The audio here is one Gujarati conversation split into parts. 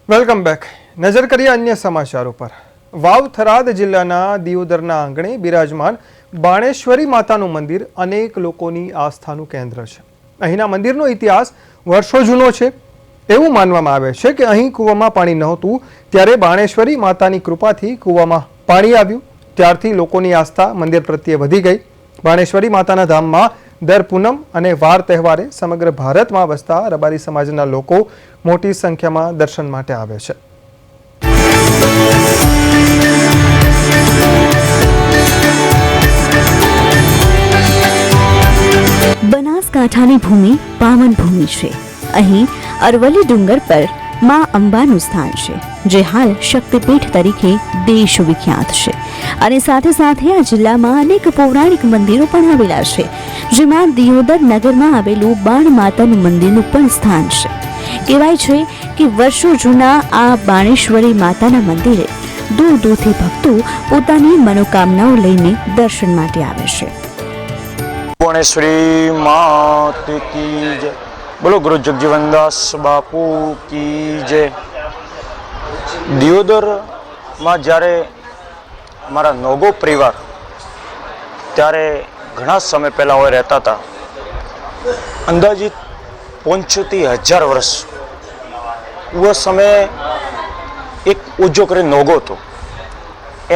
Welcome back. નજર કરીએ અન્ય સમાચારો પર. વાવ થરાદ જિલ્લાના દિયોદરના આંગણે બિરાજમાન બાણેશ્વરી માતાનું મંદિર અનેક લોકોની આસ્થાનું કેન્દ્ર છે. અહીંના મંદિરનો ઇતિહાસ વર્ષો જૂનો છે. એવું માનવામાં આવે છે કે અહીં કૂવામાં પાણી નહોતું ત્યારે બાણેશ્વરી માતાની કૃપાથી કૂવામાં પાણી આવ્યું. ત્યારથી લોકોની આસ્થા મંદિર પ્રત્યે વધી ગઈ. બાણેશ્વરી માતાના ધામમાં દર પૂનમ અને વાર તહેવારે સમગ્ર ભારતમાં વસતા રબારી સમાજના લોકો મોટી સંખ્યામાં દર્શન માટે આવે છે. બનાસકાંઠાની ભૂમિ પાવન ભૂમિ છે. અહીં અરવલ્લી ડુંગર પર માં અંબાનું સ્થાન છે, જે હાલ શક્તિપીઠ તરીકે દેશ વિખ્યાત છે. અને સાથે સાથે આ જિલ્લામાં અનેક પૌરાણિક મંદિરો પણ આવેલા છે, જેમાં દિયોદર નગરમાં આવેલું બાણ માતાનું મંદિરનું પણ સ્થાન છે. કહેવાય છે કે વર્ષો જૂના આ બાણેશ્વરી માતાના મંદિરે દૂર દૂરથી ભક્તો પોતાની મનોકામનાઓ લઈને દર્શન માટે આવે છે. બાણેશ્વરી માત કી જય. બોલો ગુરુ જગજીવનદાસ બાપુ કી જય. દિયોદરમાં જ્યારે મારા નોગો પરિવાર ત્યારે ઘણા સમય પહેલાં હોય રહેતા હતા. અંદાજિત 75,000 વર્ષ वो समय એક ઉજો કરે નોગો હતો.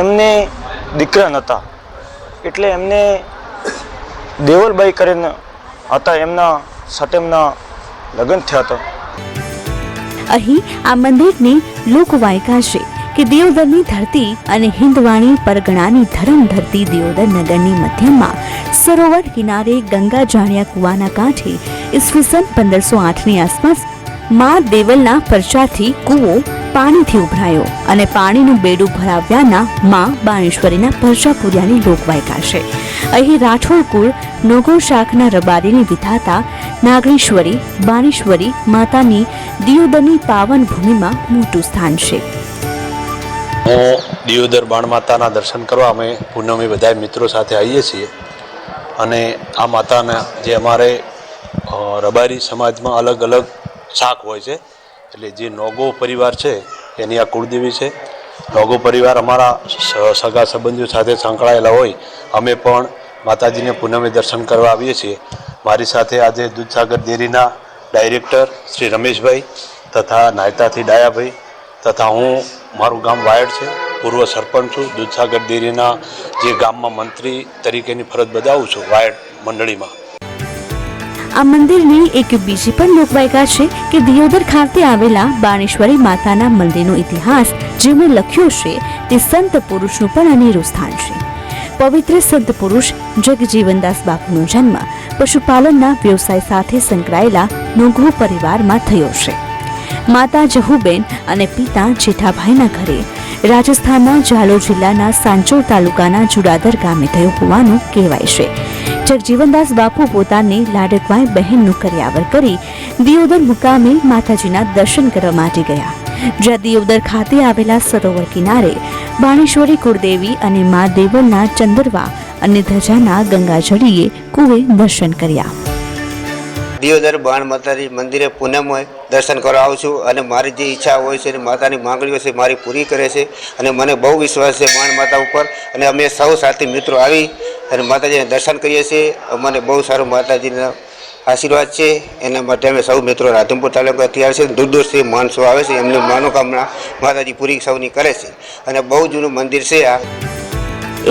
એમને દીકરા નહોતા એટલે એમને દેવલબાઈ કરીને હતા, એમના સાથે એમના લગ્ન થયા હતા. અહીં આ મંદિરની લોકવાયકા છે કે દિયોદરની ધરતી અને હિન્દવાણી પરગણાની ધરમ ધરતી દિયોદર નગરની મધ્યમાં સરોવર કિનારે ગંગા જાણ્યા કુવાના કાંઠે ઈસવીસન 1508ની આસપાસ મા દેવલના પરચાથી કૂવો પાણીથી ઉભરાયો અને પાણીનું બેડું ભરાવ્યાના મા બાણેશ્વરીના પરચા પૂર્યાની લોકવાયકા છે. અહીં રાઠોડ કુળ નોગો શાખના રબારીની વિધાતા નાગેશ્વરી બાણેશ્વરી માતાની દિયોદરની પાવન ભૂમિમાં મોટું સ્થાન છે. હું દિયોદર બાણ માતાના દર્શન કરવા અમે પૂનમે બધા મિત્રો સાથે આવીએ છીએ. અને આ માતાના જે અમારે રબારી સમાજમાં અલગ અલગ શાખ હોય છે, એટલે જે નોગો પરિવાર છે એની આ કુળદેવી છે. નોગો પરિવાર અમારા સગા સંબંધીઓ સાથે સંકળાયેલા હોય. અમે પણ માતાજીને પૂનમે દર્શન કરવા આવીએ છીએ. મારી સાથે આજે દૂધસાગર ડેરીના ડાયરેક્ટર શ્રી રમેશભાઈ તથા નાયતાથી ડાયાભાઈ તથા હું, મારું ગામ વાયડ છે, પૂર્વ સરપંચ છું. દૂધસાગર ડેરીના જે ગામમાં મંત્રી તરીકેની ફરજ બજાવું છું વાયડ મંડળીમાં. આ મંદિરની એક બીજી પણ લોકવાયકા છે કે દિયોદર ખાતે આવેલા બાણેશ્વરી માતાના મંદિરનો ઇતિહાસ જેમણે લખ્યો છે તે સંત પુરુષનું પણ અનેરું સ્થાન છે. પવિત્ર સંત પુરુષ જગજીવનદાસ બાપુનો જન્મ પશુપાલનના વ્યવસાય સાથે સંકળાયેલા નોઘો પરિવારમાં થયો છે. માતા જહુબેન અને પિતા જેઠાભાઈના ઘરે રાજસ્થાનના જાલોર જિલ્લાના સાંચોર તાલુકાના જુડાદર ગામે થયો હોવાનું કહેવાય છે. જગજીવનદાસ બાપુ પોતાને લાડકવાઈ બહેનનું કર્યાવર કરી દિયોદર મુકામે માતાજીના દર્શન કરવા માટે ગયા, જ્યાં દિયોદર ખાતે આવેલા સરોવર કિનારે બાણેશ્વરી કુળદેવી અને મા દેવલના ચંદરવા અને ધજાના ગંગાજળીએ કુવે દર્શન કર્યા. દિયોદર બાણ માતાજી મંદિરે પૂનમ હોય દર્શન કરવા આવું છું અને મારી જે ઈચ્છા હોય છે અને માતાની માંગણીઓ છે મારી પૂરી કરે છે. અને મને બહુ વિશ્વાસ છે બાણ માતા ઉપર. અને અમે સૌ સાથી મિત્રો આવી અને માતાજીને દર્શન કરીએ છીએ. અમને બહુ સારું માતાજીના આશીર્વાદ છે. એના માટે અમે સૌ મિત્રો રાધનપુર તાલુકાથી આવે છે. દૂર દૂરથી માણસો આવે છે, એમની મનોકામના માતાજી પૂરી સૌની કરે છે. અને બહુ જૂનું મંદિર છે આ.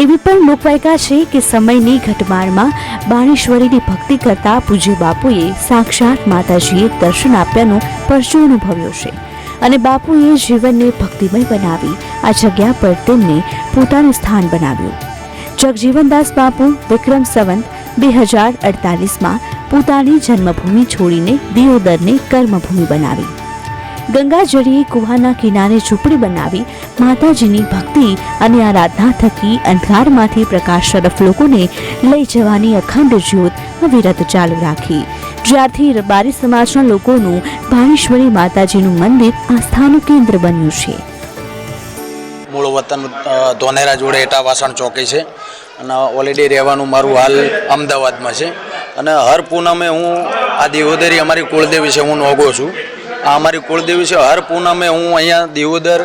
એવી પણ લોકવાયકા છે કે સમયની ઘટમાળમાં બાણેશ્વરીની ભક્તિ કરતા પૂજ્ય બાપુએ સાક્ષાત માતાજીએ દર્શન આપ્યાનો પરચો અનુભવ્યો છે. અને બાપુએ જીવનને ભક્તિમય બનાવી આ જગ્યા પર તેમને પોતાનું સ્થાન બનાવ્યું. જગજીવનદાસ બાપુ વિક્રમ સંવત 2048માં પોતાની જન્મભૂમિ છોડીને દિયોદરને કર્મભૂમિ બનાવી. ગંગાજળીએ કુવાના કિનારે ઝૂંપડી બનાવી માતાજીની ભક્તિ અને આરાધના થકી અંધકારમાંથી પ્રકાશ તરફ લોકોને લઈ જવાની અખંડ જ્યોત અવિરત ચાલુ રાખી. જ્યારથી રબારી સમાજના લોકોનું બાણેશ્વરી માતાજીનું મંદિર આસ્થાનું કેન્દ્ર બન્યું છે. મૂળ વતન ધોનેરા જોડે એટા વાસણ ચોકી છે અને ઓલરેડી રહેવાનું મારું હાલ અમદાવાદમાં છે. અને હર પૂનમે હું આ દિયોદરી અમારી કુળદેવી છે, હું નોગો છું. આ અમારી કુળદેવી છે. હર પૂનમે હું અહીંયા દિયોદર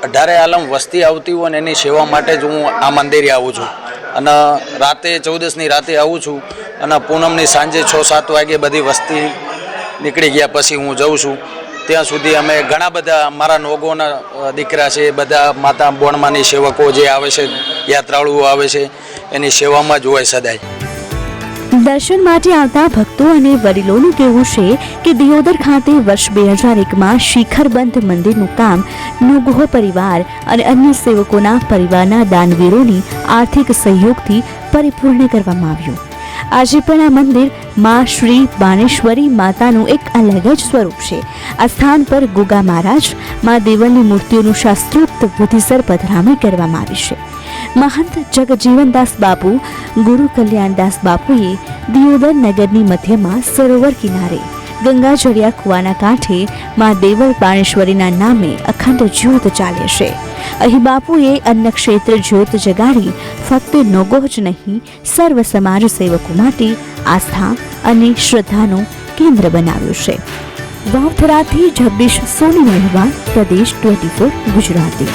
18 આલમ વસ્તી આવતી હોય ને એની સેવા માટે જ હું આ મંદિરે આવું છું. અને રાતે 14ની રાતે આવું છું અને પૂનમની સાંજે 6-7 વાગે બધી વસ્તી નીકળી ગયા પછી હું જાઉં છું. ત્યાં સુધી અમે ઘણા બધા મારા નોગોના દીકરા છે, બધા માતા બોણમાની સેવકો જે આવે છે, યાત્રાળુઓ આવે છે, એની સેવામાં જ હોય સદાય. દર્શન માટે આવતા ભક્તો અને વડીલોનું કહેવું છે કે દિયોદર ખાતે વર્ષ 2001માં શિખરબંધ મંદિરનું કામ નુગહો પરિવાર અને અન્ય સેવકોના પરિવારના દાનવીરોની આર્થિક સહયોગથી પરિપૂર્ણ કરવામાં આવ્યું. આજે પણ આ મંદિર માં શ્રી બાણેશ્વરી માતાનું એક અલગ જ સ્વરૂપ છે. આ સ્થાન પર ગુગા મહારાજ, મા દેવલની મૂર્તિઓનું શાસ્ત્રોક્ત વિધિસર પધરામણી કરવામાં આવી છે. મહંત જગજીવનદાસ બાપુ, ગુરુ કલ્યાણદાસ બાપુએ દિયોદર નગરની મધ્યમાં સરોવર કિનારે ગંગાજળિયા કુવાના કાંઠે મા દેવલ બાણેશ્વરીના નામે અખંડ જ્યોત ચાલે છે. અહીં બાપુએ અન્ન ક્ષેત્ર જ્યોત જગાડી ફક્ત નોગો જ નહીં, સર્વ સમાજ સેવકો માટે આસ્થા અને શ્રદ્ધાનું કેન્દ્ર બનાવ્યું છે. વાવથરાથી જગદીશ સોની મહેવા, પ્રદેશ 24 ગુજરાતી.